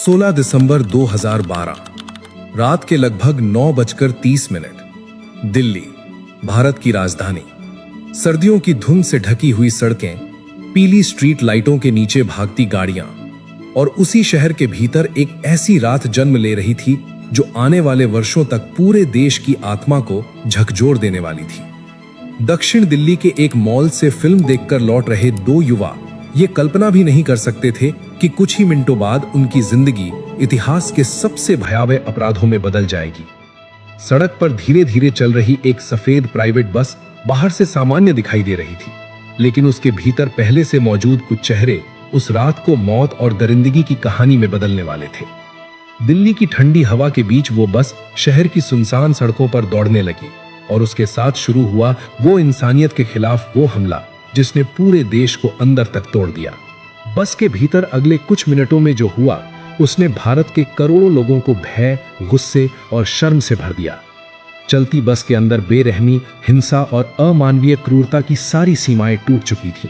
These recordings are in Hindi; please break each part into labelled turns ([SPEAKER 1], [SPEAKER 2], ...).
[SPEAKER 1] 16 दिसंबर 2012 रात के लगभग 9:30 दिल्ली, भारत की राजधानी। सर्दियों की धुंध से ढकी हुई सड़कें, पीली स्ट्रीट लाइटों के नीचे भागती गाड़ियां और उसी शहर के भीतर एक ऐसी रात जन्म ले रही थी जो आने वाले वर्षों तक पूरे देश की आत्मा को झकझोर देने वाली थी। दक्षिण दिल्ली के एक मॉल से फिल्म देखकर लौट रहे दो युवा ये कल्पना भी नहीं कर सकते थे कि कुछ ही मिनटों बाद उनकी जिंदगी इतिहास के सबसे भयावह अपराधों में बदल जाएगी। सड़क पर धीरे धीरे चल रही एक सफेद प्राइवेट बस बाहर से सामान्य दिखाई दे रही थी, लेकिन उसके भीतर पहले से मौजूद कुछ चेहरे उस रात को मौत और दरिंदगी की कहानी में बदलने वाले थे। दिल्ली की ठंडी हवा के बीच वो बस शहर की सुनसान सड़कों पर दौड़ने लगी और उसके साथ शुरू हुआ वो इंसानियत के खिलाफ वो हमला जिसने पूरे देश को अंदर तक तोड़ दिया। बस के भीतर अगले कुछ मिनटों में जो हुआ उसने भारत के करोड़ों लोगों को भय, गुस्से और शर्म से भर दिया। चलती बस के अंदर बेरहमी, हिंसा और अमानवीय क्रूरता की सारी सीमाएं टूट चुकी थीं।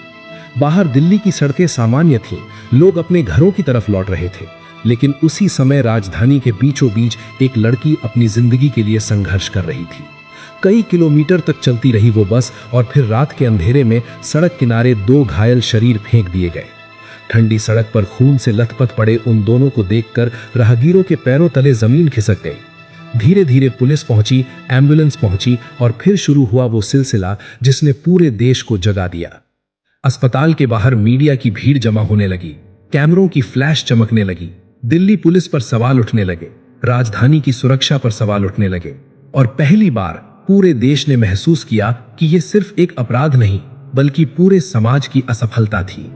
[SPEAKER 1] बाहर दिल्ली की सड़कें सामान्य थीं, लोग अपने घरों की तरफ लौट रहे थे, लेकिन उसी समय राजधानी के बीचों बीच एक लड़की अपनी जिंदगी के लिए संघर्ष कर रही थी। कई किलोमीटर तक चलती रही वो बस और फिर रात के अंधेरे में सड़क किनारे दो घायल शरीर फेंक दिए गए। ठंडी सड़क पर खून से लथपथ पड़े उन दोनों को देखकर राहगीरों के पैरों तले जमीन खिसक गई। धीरे धीरे पुलिस पहुंची, एम्बुलेंस पहुंची और फिर शुरू हुआ वो सिलसिला जिसने पूरे देश को जगा दिया। अस्पताल के बाहर मीडिया की भीड़ जमा होने लगी, कैमरों की फ्लैश चमकने लगी, दिल्ली पुलिस पर सवाल उठने लगे, राजधानी की सुरक्षा पर सवाल उठने लगे और पहली बार पूरे देश ने महसूस किया कि ये सिर्फ एक अपराध नहीं बल्कि पूरे समाज की असफलता थी।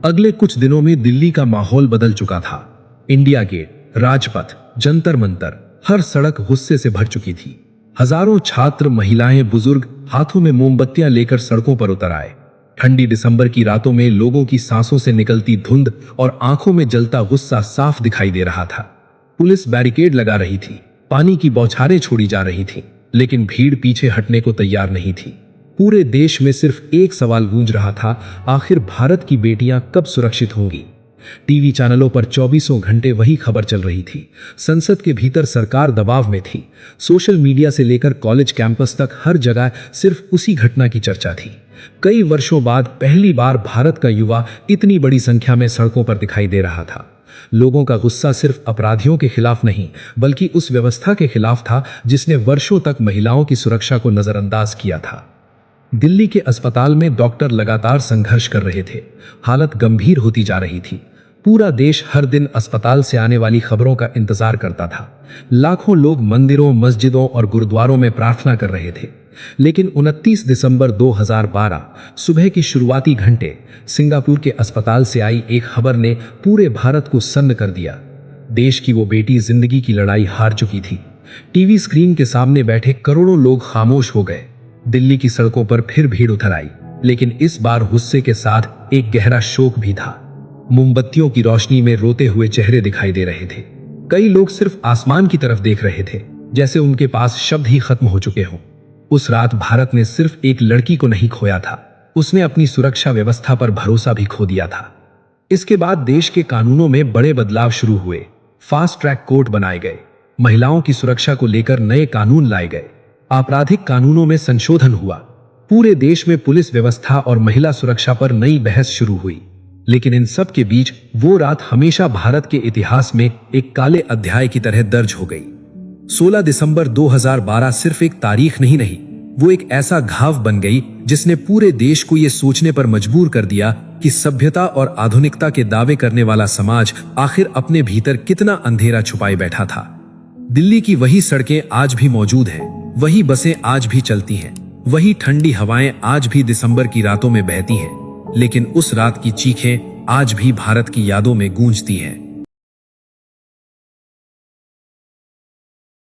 [SPEAKER 1] अगले कुछ दिनों में दिल्ली का माहौल बदल चुका था। इंडिया गेट, राजपथ, जंतर मंतर, हर सड़क गुस्से से भर चुकी थी। हजारों छात्र, महिलाएं, बुजुर्ग हाथों में मोमबत्तियां लेकर सड़कों पर उतर आए। ठंडी दिसंबर की रातों में लोगों की सांसों से निकलती धुंध और आंखों में जलता गुस्सा साफ दिखाई दे रहा था। पुलिस बैरिकेड लगा रही थी, पानी की बौछारें छोड़ी जा रही थी, लेकिन भीड़ पीछे हटने को तैयार नहीं थी। पूरे देश में सिर्फ एक सवाल गूंज रहा था, आखिर भारत की बेटियां कब सुरक्षित होंगी। टीवी चैनलों पर 24 घंटे वही खबर चल रही थी। संसद के भीतर सरकार दबाव में थी। सोशल मीडिया से लेकर कॉलेज कैंपस तक हर जगह सिर्फ उसी घटना की चर्चा थी। कई वर्षों बाद पहली बार भारत का युवा इतनी बड़ी संख्या में सड़कों पर दिखाई दे रहा था। लोगों का गुस्सा सिर्फ अपराधियों के खिलाफ नहीं बल्कि उस व्यवस्था के खिलाफ था जिसने वर्षों तक महिलाओं की सुरक्षा को नजरअंदाज किया था। दिल्ली के अस्पताल में डॉक्टर लगातार संघर्ष कर रहे थे। हालत गंभीर होती जा रही थी। पूरा देश हर दिन अस्पताल से आने वाली खबरों का इंतजार करता था। लाखों लोग मंदिरों, मस्जिदों और गुरुद्वारों में प्रार्थना कर रहे थे। लेकिन 29 दिसंबर 2012 सुबह की शुरुआती घंटे सिंगापुर के अस्पताल से आई एक खबर ने पूरे भारत को सन्न कर दिया। देश की वो बेटी जिंदगी की लड़ाई हार चुकी थी। टीवी स्क्रीन के सामने बैठे करोड़ों लोग खामोश हो गए। दिल्ली की सड़कों पर फिर भीड़ उतर आई, लेकिन इस बार गुस्से के साथ एक गहरा शोक भी था। मोमबत्तियों की रोशनी में रोते हुए चेहरे दिखाई दे रहे थे। कई लोग सिर्फ आसमान की तरफ देख रहे थे, जैसे उनके पास शब्द ही खत्म हो चुके हों। उस रात भारत ने सिर्फ एक लड़की को नहीं खोया था, उसने अपनी सुरक्षा व्यवस्था पर भरोसा भी खो दिया था। इसके बाद देश के कानूनों में बड़े बदलाव शुरू हुए। फास्ट ट्रैक कोर्ट बनाए गए, महिलाओं की सुरक्षा को लेकर नए कानून लाए गए, आपराधिक कानूनों में संशोधन हुआ। पूरे देश में पुलिस व्यवस्था और महिला सुरक्षा पर नई बहस शुरू हुई। लेकिन इन सब के बीच वो रात हमेशा भारत के इतिहास में एक काले अध्याय की तरह दर्ज हो गई। 16 दिसंबर 2012 सिर्फ एक तारीख नहीं रही, वो एक ऐसा घाव बन गई जिसने पूरे देश को ये सोचने पर मजबूर कर दिया कि सभ्यता और आधुनिकता के दावे करने वाला समाज आखिर अपने भीतर कितना अंधेरा छुपाए बैठा था। दिल्ली की वही सड़कें आज भी मौजूद हैं, वही बसें आज भी चलती हैं, वही ठंडी हवाएं आज भी दिसंबर की रातों में बहती हैं, लेकिन उस रात की चीखें आज भी भारत की यादों में गूंजती हैं।